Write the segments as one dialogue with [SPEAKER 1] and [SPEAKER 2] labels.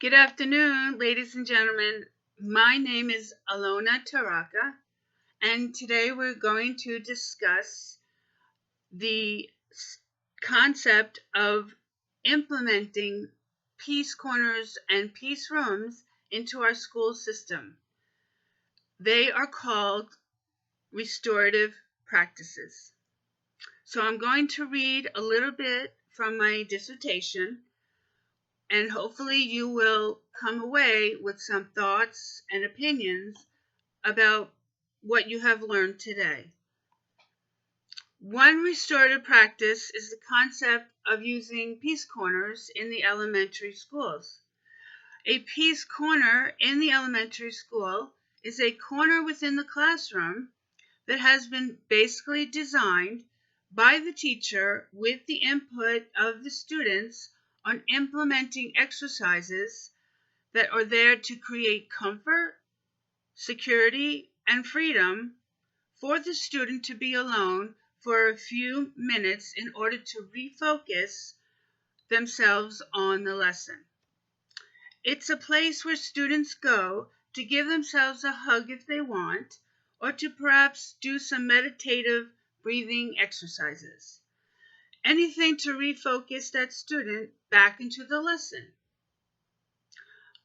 [SPEAKER 1] Good afternoon, ladies and gentlemen. My name is Alona Taraka, and today we're going to discuss the concept of implementing peace corners and peace rooms into our school system. They are called restorative practices. So I'm going to read a little bit from my dissertation, and hopefully you will come away with some thoughts and opinions about what you have learned today. One restorative practice is the concept of using peace corners in the elementary schools. A peace corner in the elementary school is a corner within the classroom that has been basically designed by the teacher with the input of the students on implementing exercises that are there to create comfort, security, and freedom for the student to be alone for a few minutes in order to refocus themselves on the lesson. It's a place where students go to give themselves a hug if they want, or to perhaps do some meditative breathing exercises. Anything to refocus that student back into the lesson.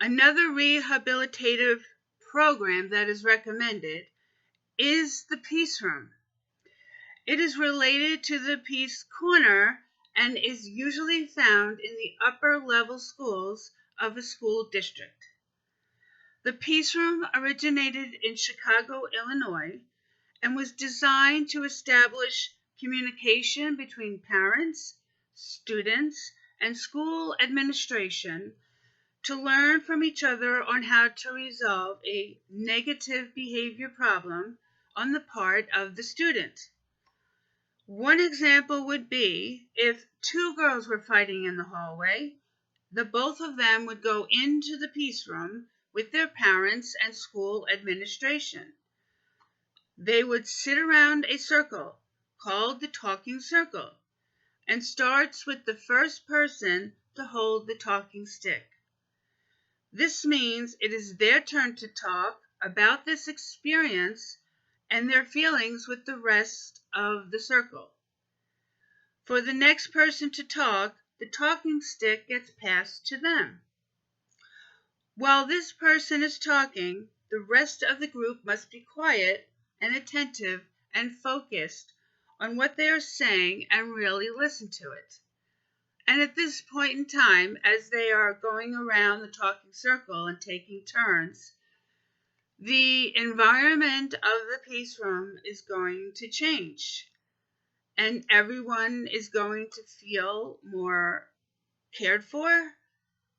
[SPEAKER 1] Another rehabilitative program that is recommended is the Peace Room. It is related to the Peace Corner and is usually found in the upper level schools of a school district. The Peace Room originated in Chicago, Illinois, and was designed to establish communication between parents, students, and school administration to learn from each other on how to resolve a negative behavior problem on the part of the student. One example would be if two girls were fighting in the hallway, the both of them would go into the peace room with their parents and school administration. They would sit around a circle called the talking circle and starts with the first person to hold the talking stick. This means it is their turn to talk about this experience and their feelings with the rest of the circle. For the next person to talk, the talking stick gets passed to them. While this person is talking, the rest of the group must be quiet and attentive and focused on what they are saying and really listen to it. And at this point in time, as they are going around the talking circle and taking turns, the environment of the peace room is going to change. And everyone is going to feel more cared for,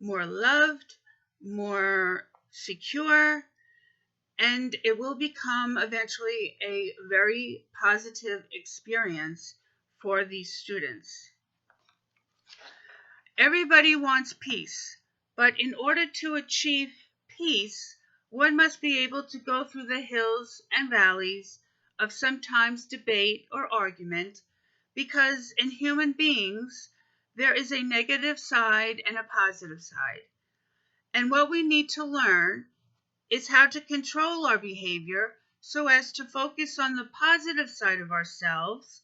[SPEAKER 1] more loved, more secure, and it will become eventually a very positive experience for these students. Everybody wants peace, but in order to achieve peace, one must be able to go through the hills and valleys of sometimes debate or argument, because in human beings, there is a negative side and a positive side. And what we need to learn is how to control our behavior so as to focus on the positive side of ourselves,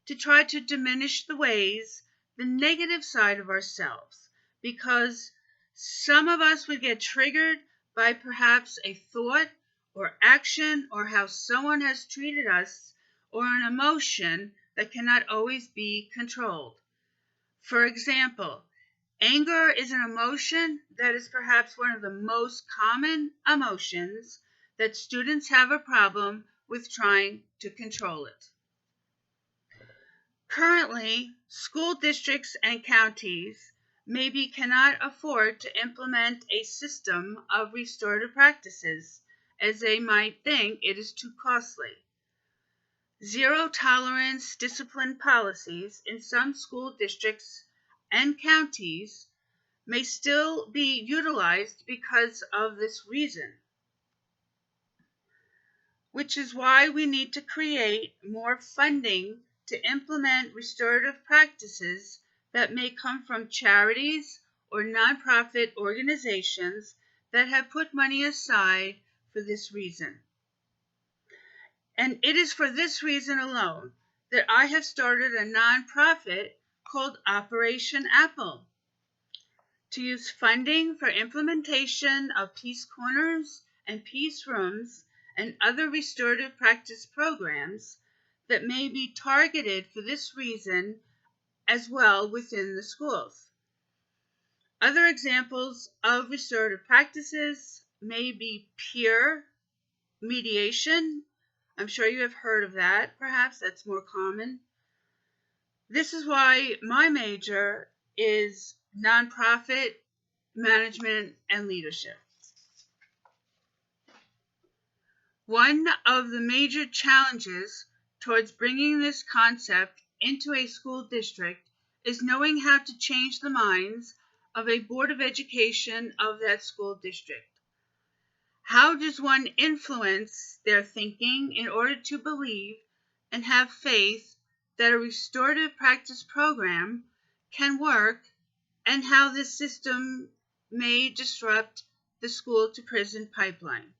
[SPEAKER 1] to try to diminish the negative side of ourselves, because some of us would get triggered by perhaps a thought or action or how someone has treated us or an emotion that cannot always be controlled. For example, anger is an emotion that is perhaps one of the most common emotions that students have a problem with trying to control it. Currently, school districts and counties maybe cannot afford to implement a system of restorative practices, as they might think it is too costly. Zero-tolerance discipline policies in some school districts and counties may still be utilized because of this reason, which is why we need to create more funding to implement restorative practices that may come from charities or nonprofit organizations that have put money aside for this reason. And it is for this reason alone that I have started a nonprofit called Operation Apple to use funding for implementation of peace corners and peace rooms and other restorative practice programs that may be targeted for this reason as well within the schools. Other examples of restorative practices may be peer mediation. I'm sure you have heard of that. Perhaps that's more common. This is why my major is nonprofit management and leadership. One of the major challenges towards bringing this concept into a school district is knowing how to change the minds of a board of education of that school district. How does one influence their thinking in order to believe and have faith that a restorative practice program can work, and how this system may disrupt the school to prison pipeline?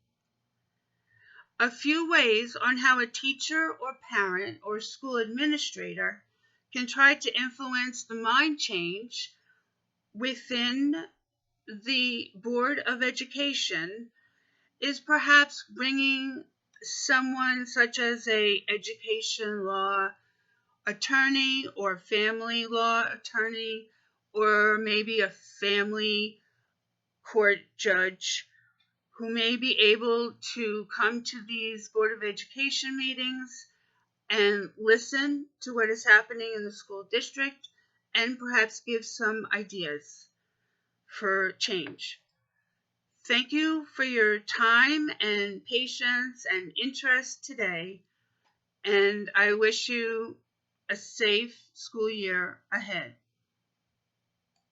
[SPEAKER 1] A few ways on how a teacher or parent or school administrator can try to influence the mind change within the Board of Education is perhaps bringing someone such as a education law attorney or family law attorney, or maybe a family court judge who may be able to come to these Board of Education meetings and listen to what is happening in the school district and perhaps give some ideas for change. Thank you for your time and patience and interest today, and I wish you a safe school year ahead.